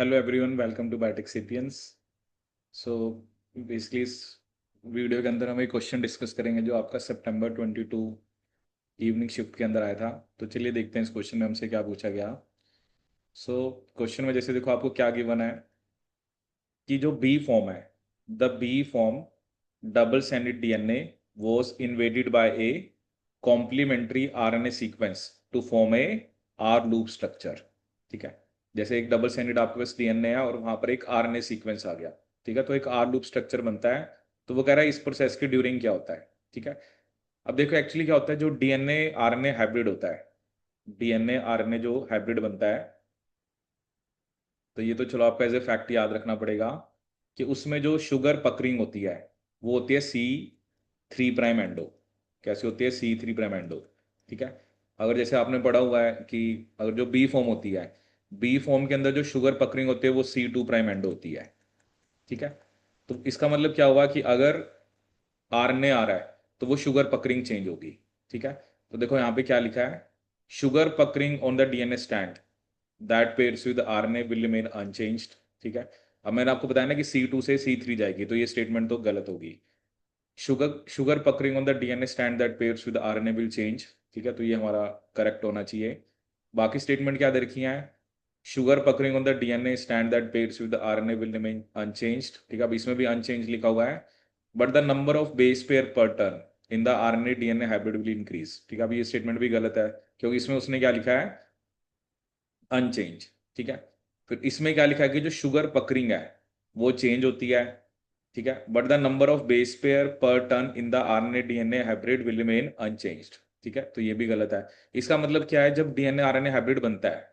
Hello everyone, welcome to Biotech Sapiens. So basically इस video के अंदर हम एक क्वेश्चन डिस्कस करेंगे जो आपका सितंबर 22 इवनिंग शिफ्ट के अंदर आया था। तो चलिए देखते हैं इस क्वेश्चन में हमसे क्या पूछा गया। सो क्वेश्चन में जैसे देखो आपको क्या गिवन है कि जो बी फॉर्म है, the B form double stranded DNA was invaded by a complementary RNA sequence to form a R loop structure. ठीक है, जैसे एक डबल स्ट्रैंडेड आपके पास डीएनए है और वहां पर एक आरएनए सीक्वेंस आ गया। ठीक है, तो एक आर लूप स्ट्रक्चर बनता है। तो वो कह रहा है इस प्रोसेस के ड्यूरिंग क्या होता है। ठीक है, अब देखो एक्चुअली क्या होता है, जो डीएनए आरएनए हाइब्रिड होता है, डीएनए आरएनए जो हाइब्रिड बनता है, तो ये तो चलो आपका एज ए फैक्ट याद रखना पड़ेगा कि उसमें जो शुगर पकरिंग होती है वो होती है C3' एंडो। कैसे होती है? C3' endo. ठीक है, अगर जैसे आपने पढ़ा हुआ है कि अगर जो बी फॉर्म होती है, बी फॉर्म के अंदर जो शुगर पकरिंग होती है वो C2' एंडो होती है। ठीक है, तो इसका मतलब क्या हुआ कि अगर आरएनए आ रहा है तो वो शुगर पकरिंग चेंज होगी। ठीक है, तो देखो यहाँ पे क्या लिखा है, sugar puckering on the DNA stand that pairs with RNA will remain unchanged. ठीक है, अब मैंने आपको बताया ना कि C2 से C3 जाएगी, तो ये स्टेटमेंट तो गलत होगी। Sugar sugar puckering on the DNA stand that pairs with RNA will change. ठीक है, तो ये हमारा करेक्ट होना चाहिए। बाकी स्टेटमेंट क्या दे रखी है? Sugar puckering on the DNA stand that pairs with RNA will remain unchanged. ठीक है, अब इसमें भी अनचेंज लिखा हुआ है, but the number of base pair per turn in the RNA DNA hybrid will increase. ठीक है, अब ये स्टेटमेंट भी गलत है क्योंकि इसमें उसने क्या लिखा है? अनचेंज। ठीक है, फिर इसमें क्या लिखा है कि जो शुगर पकरिंग है वो चेंज होती है। ठीक है, but the number of base pair per turn in the RNA DNA hybrid will remain unchanged. ठीक है, तो ये भी गलत है। इसका मतलब क्या है, जब डीएनए आरएनए हाइब्रिड बनता है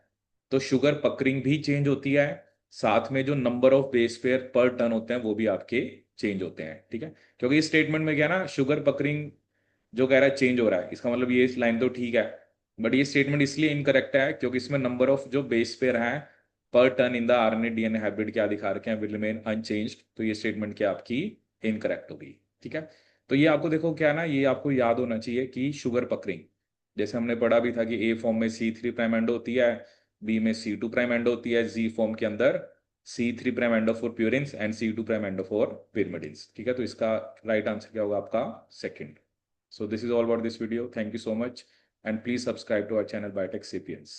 तो शुगर पकरिंग भी चेंज होती है, साथ में जो number of base pair per turn होते हैं वो भी आपके चेंज होते हैं। ठीक है, क्योंकि इस स्टेटमेंट में क्या है ना, शुगर पकरिंग जो कह रहा है चेंज हो रहा है, इसका मतलब ये इस लाइन तो ठीक है, बट ये स्टेटमेंट इसलिए इनकरेक्ट है क्योंकि इसमें नंबर ऑफ जो बेस पेयर हैं पर turn in the RNA DNA hybrid क्या दिखा रखे हैं, विल रिमेन अनचेंज्ड। तो ये स्टेटमेंट क्या आपकी इनकरेक्ट होगी। ठीक है, तो ये आपको देखो क्या है ना, ये आपको याद होना चाहिए कि शुगर पकरिंग जैसे हमने पढ़ा भी था कि ए फॉर्म में C3' एंडो होती है, बी में C2' एंडो होती है, जी फॉर्म के अंदर C3' endo for purines and C2' endo for pyrimidines। ठीक है, तो इसका राइट आंसर क्या होगा आपका? Second. So this is all about this video. Thank you so much, and please subscribe to our channel Biotech Sapiens.